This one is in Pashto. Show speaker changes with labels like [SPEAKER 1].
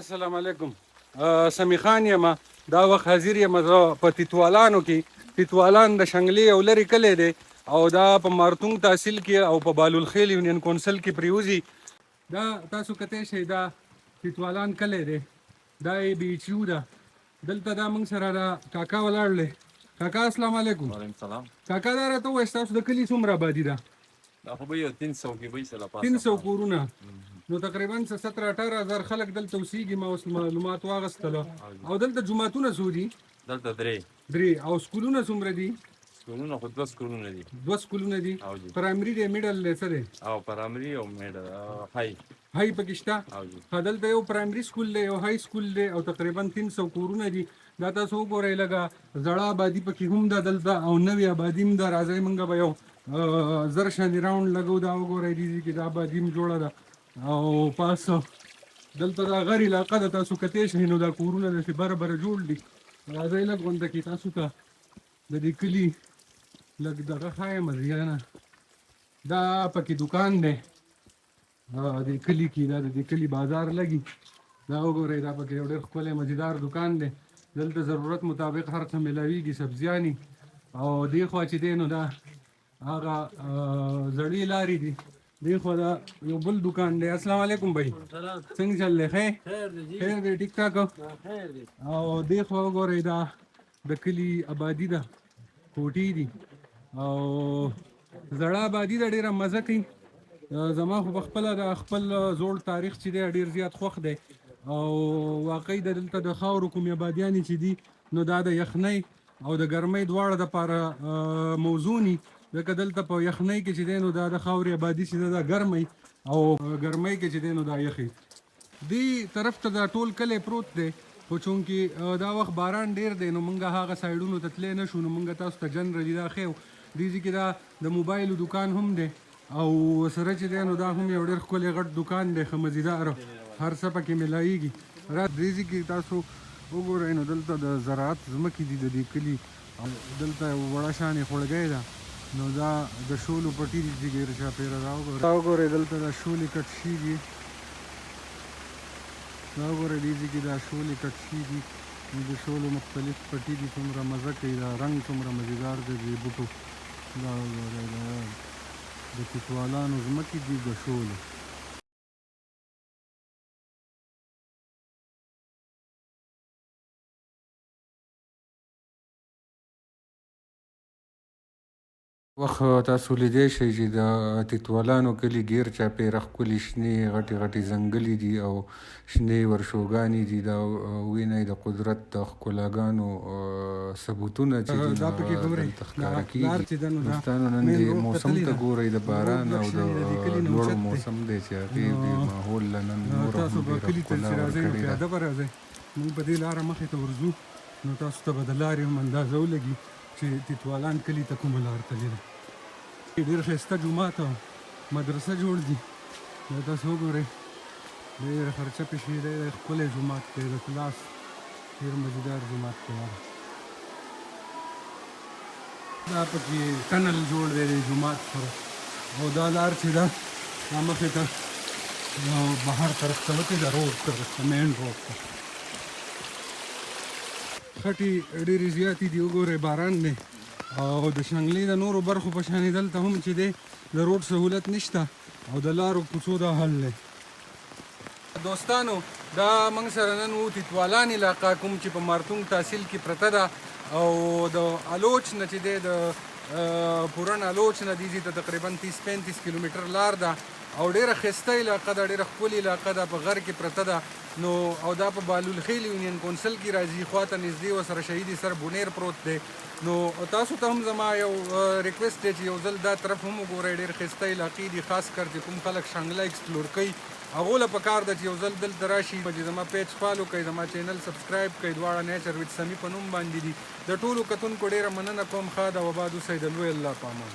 [SPEAKER 1] السلام علیکم. سمی خان یم. دا وخت حاضر یم زه په تیتوالانو کې. تیتوالان د شنګلې یو لرې کلی دی او دا په مارتونګ تحصیل کې او په بالولخیل یونین کونسل کې پریوزي. دا تاسو کتی شئ دا تیتوالان کلی دی. دا یې بي ایچ یو ده. دلته دا موږ سره دا کاکا ولاړ دی. کاکا السلام علیکم.
[SPEAKER 2] وعلیکم السلام.
[SPEAKER 1] کاکا دا راته ووایه ستاسو د کلي څومره آبادي ده؟
[SPEAKER 2] دا خو به یو 300 کې به سره پاسه
[SPEAKER 1] 300 کورونه. نو تقریبا 17-18 هزار خلک دلته اوسېږي. ما اوس معلومات واغستله. او دلته جوماتونه څو دي؟
[SPEAKER 2] دلته
[SPEAKER 1] درې. او سکولونه څومره دي؟
[SPEAKER 2] سکولونه خو 2 سکولونه دي.
[SPEAKER 1] 2 سکولونه دي. پرایمري دی، میډل دی، څه دی؟
[SPEAKER 2] او پرایمري او میډل
[SPEAKER 1] هاي پکې شته. دلته یو پرایمري سکول دی، یو هاي سکول دی او تقریبا 300 کورونه دي. دا تاسو وګورئ لږه زړه آبادي پکې هم ده دلته او نوې آبادي هم ده. راځئ موږ به یو زر شانې راونډ لګو. دا وګورئ دې کې دا آبادي هم جوړه ده او پاسه دلته دا غر علاقه ده. تاسو کتی شئ نو دا کورونه داسې بره بره جوړ دي. راځئ لږ غونډه کې تاسو ته د دې کلي لږ دغه ښایم زیانه. دا پکې دکان دی دې کلي کې. دا د دې کلي بازار لګي. دا وګورئ دا پکې یو ډېر ښکلی مزیدار دکان دی. دلته ضرورت مطابق هر څه میلاویږي، سبزیانې. او دې خوا چې دی نو دا هغه زړې لارې دي. دې خوا دا یو بل دکان دی. السلام علیکم بھائی، څنګه چل دی؟ خیر دی، ټیک ټاک. او دې خوا وګورئ دا د کلي آبادي ده، کوټې دي او زړه آبادي ده، ډېره مزه کوي. زما خو پخپله د خپل زوړ تاریخ چې دی ډېر زیات خوښ دی. او واقعي د دلته د خاورو کومې آبادیانې چې دي نو دا د یخنۍ او د ګرمۍ دواړه دپاره موضوع ني. ځکه دلته په یخنۍ کې چې دی نو دا د خاورې آبادي چې ده دا ګرمۍ او ګرمۍ کې چې دی نو دا یخي. دې طرف ته دا ټول کلی پروت دی. خو چونکې دا وخت باران ډېر دی نو موږ هغه سایډونو ته تللی نه شو. نو موږ تاسو ته جنرالي دا ښیو. دې ځای کې دا د موبایلو دکان هم دی او سره چې دی نو دا هم یو ډېر ښکلی غټ دکان دی، ښه مزیدار، هر څه پکې میلاېږي. دې ځای کې تاسو وګورئ نو دلته د زراعت ځمکې دي د دې کلي. دلته یو وړه شانې خړګۍ ده نو دا د شولو پټي دي چې ګیر چاپېره. دا وګورئ دلته دا شولې کټ شېږي. دا وګورئ دې ځای کې دا شولې کټ شېږي. د شولو مختلف پټي دي، څومره مزه کوي. دا رنګ څومره مزیدار دی د بوټو. دا وګورئ دا د تیتوالانو ځمکې دي د شولو. وخت تاسو لیدی شئ چې د تیتوالانو کلي ګیر چاپېره ښکلي شنې غټې غټې ځنګلې دي او شنې ورشوګانې دي. دا وینئ د قدرت د ښکلاګانو ثبوتونه چې دي دلته ښکاره کېږي. دوستانو نن دې موسم ته ګورئ، د باران او د لوړو موسم دی چې هغې دې ماحول له نن نوره هم ډېره ښکلا ورکړې ده. موږ په دې لاره مخې ته ورځو نو تاسو ته به د لارې هم اندازه ولګي چې تیتوالان کلي ته کومه لار تللې ده. ډېر ښایسته جومات او مدرسه جوړ دي. دا تاسو وګورئ ډېر خرچه پې شوي دی. ښکلی جومات دی، د کلاس ډېر مزیدار جومات دی. دا پکې ټنل جوړ دی د جومات سره او دا لار چې ده دا مخې ته بهر طرف ته وتې ده، روډ طرف ته، مین روډ ته. خټې ډېرې زیاتې دي. وګورئ باران دی او د شنګلې د نورو برخو په شانې دلته هم چې دی د روډ سهولت نشته او د لارو کوڅو دا حل دی. دوستانو دا موږ سره نن وو تیتوالان علاقه، کوم چې په مارتونګ تحصیل کې پرته ده او د الوچ نه چې دی د پورن الوچ نه دې ځای ته تقریبا 30-35 کیلومتر لار ده او ډېره ښایسته علاقه ده، ډېره ښکلې علاقه ده، په غر کې پرته ده. نو او دا په بالولخیل یونین کونسل کې راځي. خواته نږدې ورسره شهید سر بونیر پروت دی. نو تاسو ته هم زما یو ریکویسټ دی چې یو ځل دا طرف هم وګورئ. ډېر ښایسته علاقې دي، خاص کر چې کوم خلک شانګله ایکسپلور کوي هغو له پکار ده چې یو ځل دلته راشي، چې زما پیج فالو کوئ، زما چینل سبسکرایب کوئ. دواړه نیچر ویت سمی په نوم باندې دي. د ټولو کتونکو ډېره مننه کوم. ښه ده، وباد اوسئ، د لوی الله په امان.